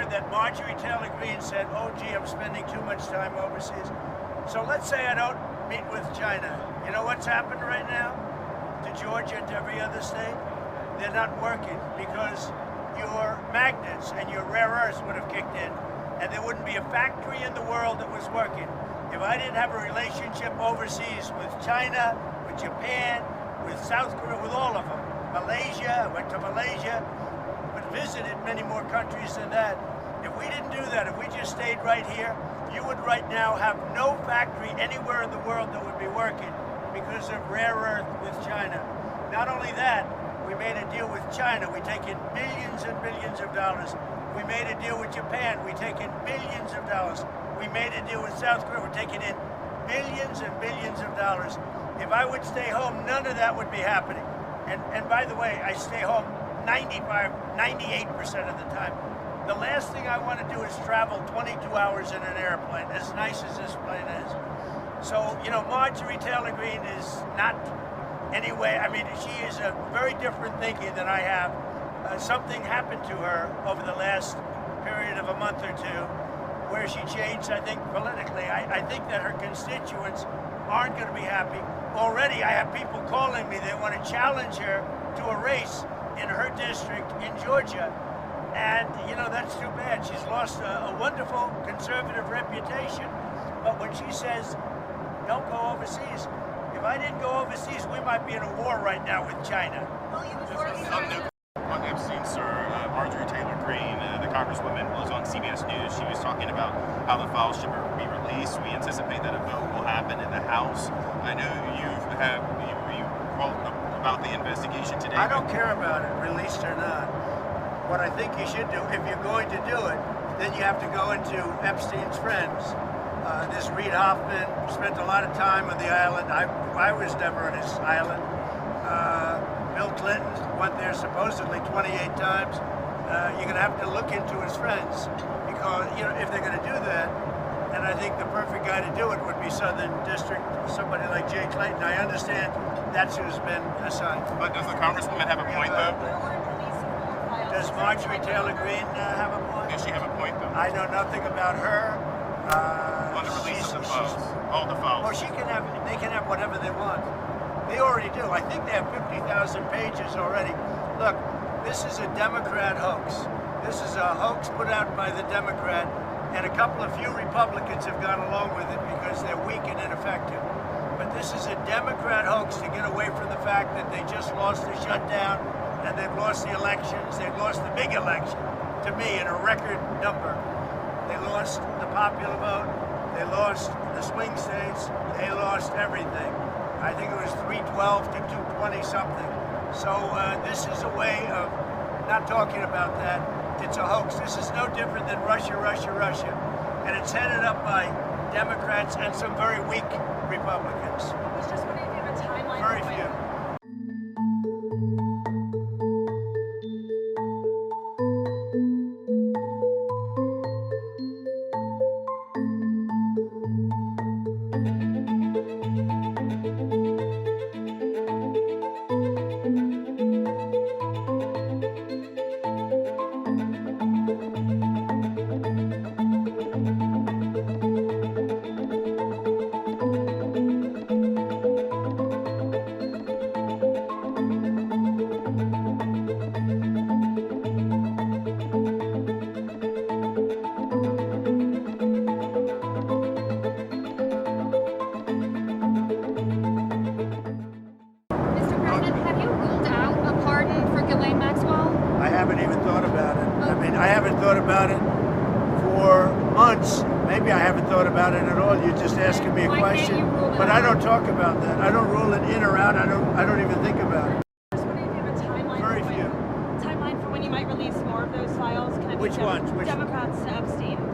heard that Marjorie Taylor Greene said, oh gee, I'm spending too much time overseas. So let's say I don't meet with China. You know what's happened right now to Georgia and to every other state? They're not working because your magnets and your rare earths would have kicked in, and there wouldn't be a factory in the world that was working. If I didn't have a relationship overseas with China, with Japan, with South Korea, with all of them, Malaysia, I went to Malaysia, but visited many more countries than that. If we didn't do that, if we just stayed right here, you would right now have no factory anywhere in the world that would be working because of rare earth with China. Not only that, we made a deal with China. We take in billions and billions of dollars. We made a deal with Japan. We take in billions of dollars. We made a deal with South Korea. We're taking in billions and billions of dollars. If I would stay home, none of that would be happening. And by the way, I stay home 98% of the time. The last thing I want to do is travel 22 hours in an airplane, as nice as this plane is. So, you know, Marjorie Taylor Greene is not anyway, I mean, she is a very different thinking than I have. Something happened to her over the last period of a month or two where she changed, I think, politically. I think that her constituents aren't going to be happy. Already, I have people calling me. They want to challenge her to a race in her district in Georgia. And, you know, that's too bad. She's lost a wonderful conservative reputation. But when she says, don't go overseas, if I didn't go overseas, we might be in a war right now with China. On Epstein, sir, Marjorie Taylor Greene, the Congresswoman, was on CBS News. She was talking about how the files should be released. We anticipate that a vote will happen in the House. I know you wrote about the investigation today. I don't care about it, released or not. What I think you should do, if you're going to do it, then you have to go into Epstein's friends. This Reid Hoffman spent a lot of time on the island. I was never on his island. Bill Clinton went there supposedly 28 times. You're going to have to look into his friends because, you know, if they're going to do that, and I think the perfect guy to do it would be Southern District, somebody like Jay Clayton. I understand that's who's been assigned. But does the Congresswoman have a point, though? Does Marjorie Taylor Greene have a point? Does she have a point, though? I know nothing about her. On the release of the files. All the files. Well, they can have whatever they want. They already do. I think they have 50,000 pages already. Look, this is a Democrat hoax. This is a hoax put out by the Democrat, and a couple of few Republicans have gone along with it because they're weak and ineffective. But this is a Democrat hoax to get away from the fact that they just lost the shutdown, and they've lost the elections. They've lost the big election, to me, in a record number. They lost the popular vote. They lost the swing states. They lost everything. I think it was 312 to 220 something. So this is a way of not talking about that. It's a hoax. This is no different than Russia, Russia, Russia. And it's headed up by Democrats and some very weak Republicans. I was just wondering if you have a timeline. Very few. Ghislaine Maxwell? I haven't even thought about it. I mean, I haven't thought about it for months. Maybe I haven't thought about it at all. You're just asking me a question. But I don't talk about that. I don't rule it in or out. I don't even think about it. Just wondering if you have a timeline. Very few. Timeline for when you might release more of those files? Which ones? Democrats to Epstein.